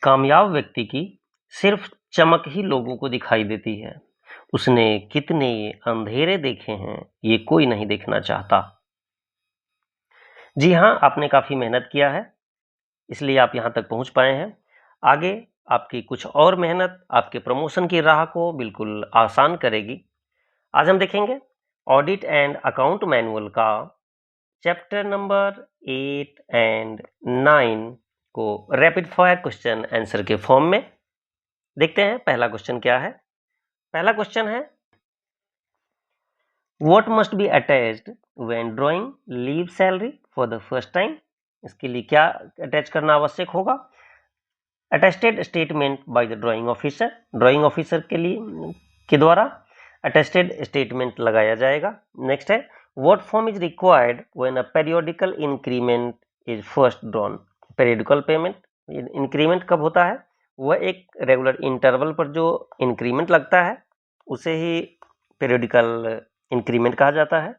कामयाब व्यक्ति की सिर्फ चमक ही लोगों को दिखाई देती है। उसने कितने अंधेरे देखे हैं, ये कोई नहीं देखना चाहता। जी हाँ, आपने काफी मेहनत किया है, इसलिए आप यहाँ तक पहुँच पाए हैं। आगे आपकी कुछ और मेहनत आपके प्रमोशन की राह को बिल्कुल आसान करेगी। आज हम देखेंगे ऑडिट एंड अकाउंट मैनुअल का चैप्टर नंबर 8 एंड 9 को रैपिड फायर क्वेश्चन आंसर के फॉर्म में। देखते हैं पहला क्वेश्चन क्या है। पहला क्वेश्चन है, what must be attached when drawing leave salary for the first time. इसके लिए क्या अटैच करना आवश्यक होगा? Attested statement by the drawing officer. Drawing officer के द्वारा अटेस्टेड स्टेटमेंट लगाया जाएगा। नेक्स्ट है, what form is required when a periodical increment is first drawn. Periodical payment increment कब होता है? वह एक रेगुलर इंटरवल पर जो इंक्रीमेंट लगता है उसे ही पेरियोडिकल इंक्रीमेंट कहा जाता है।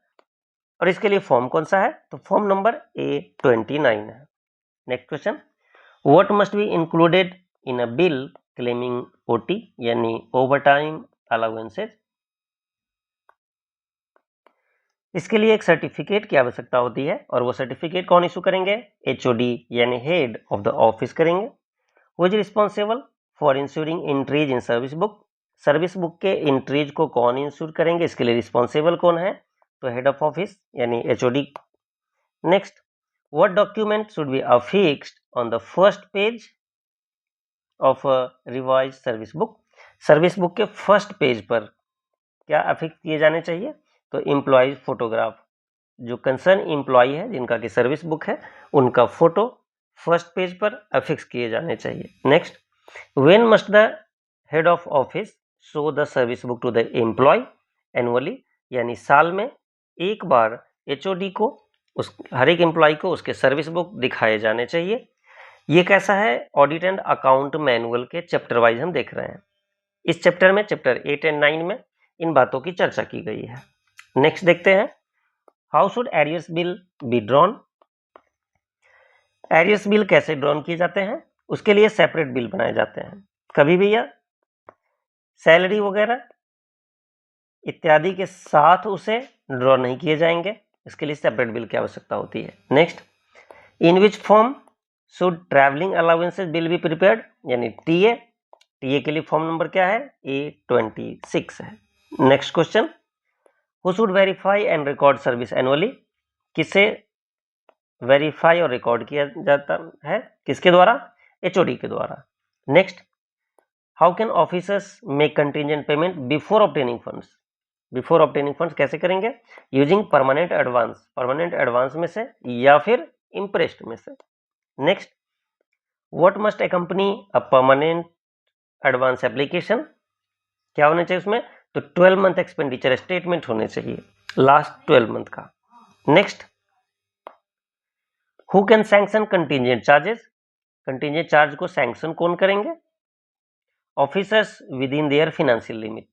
और इसके लिए फॉर्म कौन सा है? तो फॉर्म नंबर A29 है। Next question, what must be included in a bill claiming OT यानी ओवर टाइम अलाउंसेज। इसके लिए एक सर्टिफिकेट की आवश्यकता होती है और वो सर्टिफिकेट कौन इशू करेंगे? HOD यानी हेड ऑफ द ऑफिस करेंगे। Who is responsible for ensuring entries in service book. Service book के एंट्रीज को कौन इंश्योर करेंगे? इसके लिए रिस्पॉन्सिबल कौन है? तो हेड ऑफ ऑफिस यानी HOD। Next, what document should be affixed on the first page of a revise service book. Service book के फर्स्ट पेज पर क्या अफिक्स किए जाने चाहिए? तो एम्प्लॉयज फोटोग्राफ। जो कंसर्न एम्प्लॉय है जिनका की सर्विस बुक है उनका फोटो फर्स्ट पेज पर अफिक्स किए जाने चाहिए। Next, when must the head of office show the service book to the employ. Annually यानी साल में एक बार HOD को हर एक एम्प्लॉय को उसके सर्विस बुक दिखाए जाने चाहिए। ये कैसा है? ऑडिट एंड अकाउंट मैनुअल के चैप्टर वाइज हम देख रहे हैं। इस चैप्टर में चैप्टर 8 एंड 9 में इन बातों की चर्चा की गई है। नेक्स्ट देखते हैं, how should arrears bill be drawn. Arrears bill कैसे ड्रॉन किए जाते हैं? उसके लिए सेपरेट बिल बनाए जाते हैं। कभी भी यह सैलरी वगैरह इत्यादि के साथ उसे ड्रॉ नहीं किए जाएंगे, इसके लिए सेपरेट बिल की आवश्यकता होती है। Next, in which form should travelling allowances bill be prepared यानी TA के लिए फॉर्म नंबर क्या है? A26 है। Next question, who should verify and record service annually. किसे वेरीफाई और रिकॉर्ड किया जाता है? किसके द्वारा? HOD के द्वारा। Next, how can officers make contingent payment before obtaining funds. Before obtaining funds कैसे करेंगे? Using permanent advance, permanent advance में से या फिर इंप्रेस्ड में से। Next, what must accompany a permanent advance application. क्या होना चाहिए उसमें? तो 12 मंथ एक्सपेंडिचर स्टेटमेंट होने चाहिए, लास्ट 12 मंथ का। Next, who can sanction contingent charges. Contingent charge को सैंक्शन कौन करेंगे? Officers with in their financial limit,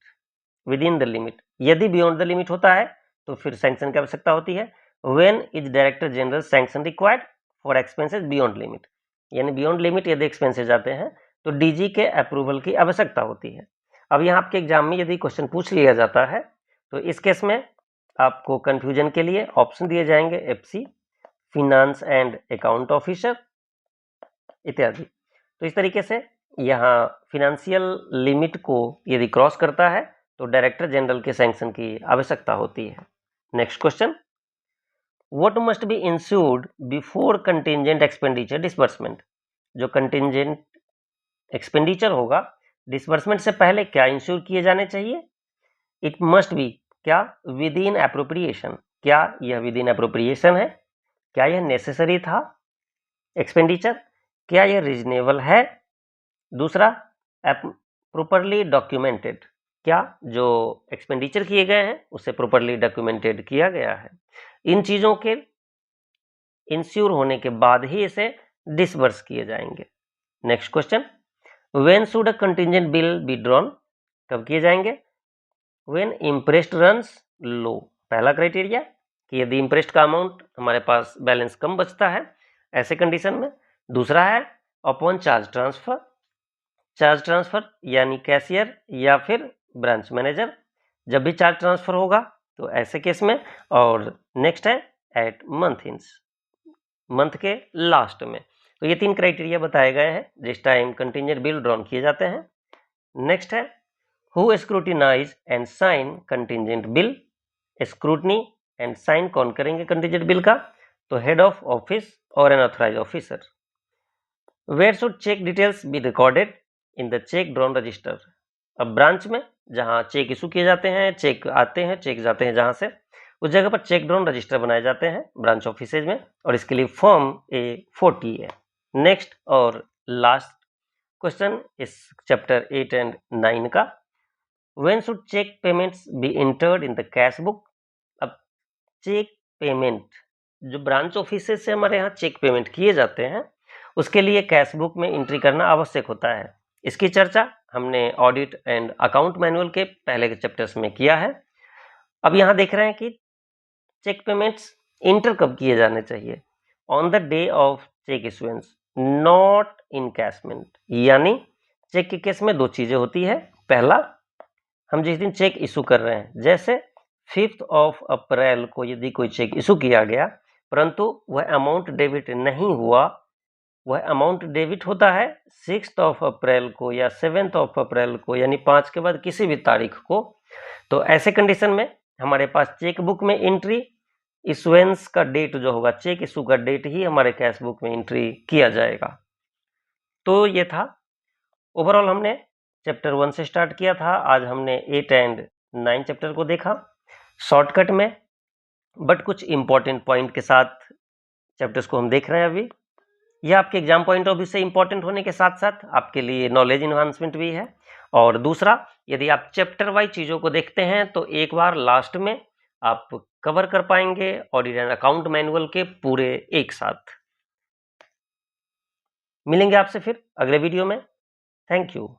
with in the limit. यदि बियॉन्ड द लिमिट होता है तो फिर सैंक्शन की आवश्यकता होती है। When is director general sanction required for expenses beyond limit, यानी बियॉन्ड लिमिट यदि एक्सपेंसेस जाते हैं तो DG के अप्रूवल की आवश्यकता होती है। अब यहाँ आपके एग्जाम में यदि क्वेश्चन पूछ लिया जाता है तो इस केस में आपको कंफ्यूजन के लिए ऑप्शन दिए जाएंगे, FC, finance and account officer इत्यादि। तो इस तरीके से यहाँ फिनेंशियल लिमिट को यदि क्रॉस करता है तो डायरेक्टर जनरल के सैंक्शन की आवश्यकता होती है। Next question, what must B insured before contingent expenditure disbursement. जो कंटिजेंट एक्सपेंडिचर होगा डिसबर्समेंट से पहले क्या इंश्योर किए जाने चाहिए? इट मस्ट बी क्या? With in appropriation. क्या यह विद इन एप्रोप्रिएशन है? क्या यह नेसेसरी था एक्सपेंडिचर? क्या यह रीजनेबल है? दूसरा, प्रॉपरली डॉक्यूमेंटेड। क्या जो एक्सपेंडिचर किए गए हैं उसे प्रॉपरली डॉक्यूमेंटेड किया गया है? इन चीजों के इंश्योर होने के बाद ही इसे डिसबर्स किए जाएंगे। Next question, when should a contingent bill be drawn. कब किए जाएंगे? व्हेन इंप्रेस्ड रन्स लो। पहला क्राइटेरिया कि यदि इंप्रेस्ड का अमाउंट हमारे पास बैलेंस कम बचता है ऐसे कंडीशन में। दूसरा है upon charge transfer, charge transfer यानी कैशियर या फिर ब्रांच मैनेजर, जब भी चार्ज ट्रांसफर होगा तो ऐसे केस में। और नेक्स्ट है एट मंथ एंड्स, मंथ के लास्ट में। तो ये 3 क्राइटेरिया बताए गए हैं जिस टाइम कंटिंजेंट बिल ड्रॉन किए जाते हैं। नेक्स्ट है who scrutinize and sign contingent bill. Scrutiny and sign कौन करेंगे कंटिंजेंट बिल का? तो हेड ऑफ ऑफिस और an authorise officer. Where should cheque details be recorded? In the cheque drawn register. अब ब्रांच में जहां चेक इशू किए जाते हैं, चेक आते हैं, चेक जाते हैं जहां से, उस जगह पर चेक ड्रॉन रजिस्टर बनाए जाते हैं ब्रांच ऑफिसेज में, और इसके लिए फॉर्म A40 है। नेक्स्ट और लास्ट क्वेश्चन इस चैप्टर 8 एंड 9 का, when should cheque payments be entered in the cash book? अब चेक पेमेंट जो ब्रांच ऑफिसेज से हमारे यहाँ चेक पेमेंट किए जाते हैं उसके लिए कैश बुक में एंट्री करना आवश्यक होता है। इसकी चर्चा हमने ऑडिट एंड अकाउंट मैनुअल के पहले के चैप्टर्स में किया है। अब यहाँ देख रहे हैं कि चेक पेमेंट्स इंटर कब किए जाने चाहिए? On the day of cheque issuance, not in encashment. यानी चेक के केस में 2 चीजें होती है। पहला, हम जिस दिन चेक इशू कर रहे हैं, जैसे 5 अप्रैल को यदि कोई चेक इशू किया गया परंतु वह अमाउंट डेबिट नहीं हुआ, वह अमाउंट डेबिट होता है 6 अप्रैल को या 7 अप्रैल को, यानी 5 के बाद किसी भी तारीख को। तो ऐसे कंडीशन में हमारे पास चेक बुक में एंट्री इशुएंस का डेट जो होगा, चेक इशू का डेट ही हमारे कैश बुक में एंट्री किया जाएगा। तो ये था ओवरऑल, हमने चैप्टर 1 से स्टार्ट किया था। आज हमने 8 एंड 9 चैप्टर को देखा शॉर्टकट में, बट कुछ इंपॉर्टेंट पॉइंट के साथ चैप्टर्स को हम देख रहे हैं अभी। यह आपके एग्जाम पॉइंट ऑफ व्यू से इंपॉर्टेंट होने के साथ साथ आपके लिए नॉलेज इन्हांसमेंट भी है। और दूसरा, यदि आप चैप्टर वाइज चीज़ों को देखते हैं तो एक बार लास्ट में आप कवर कर पाएंगे ऑडिट एंड अकाउंट मैनुअल के पूरे एक साथ। मिलेंगे आपसे फिर अगले वीडियो में। Thank you.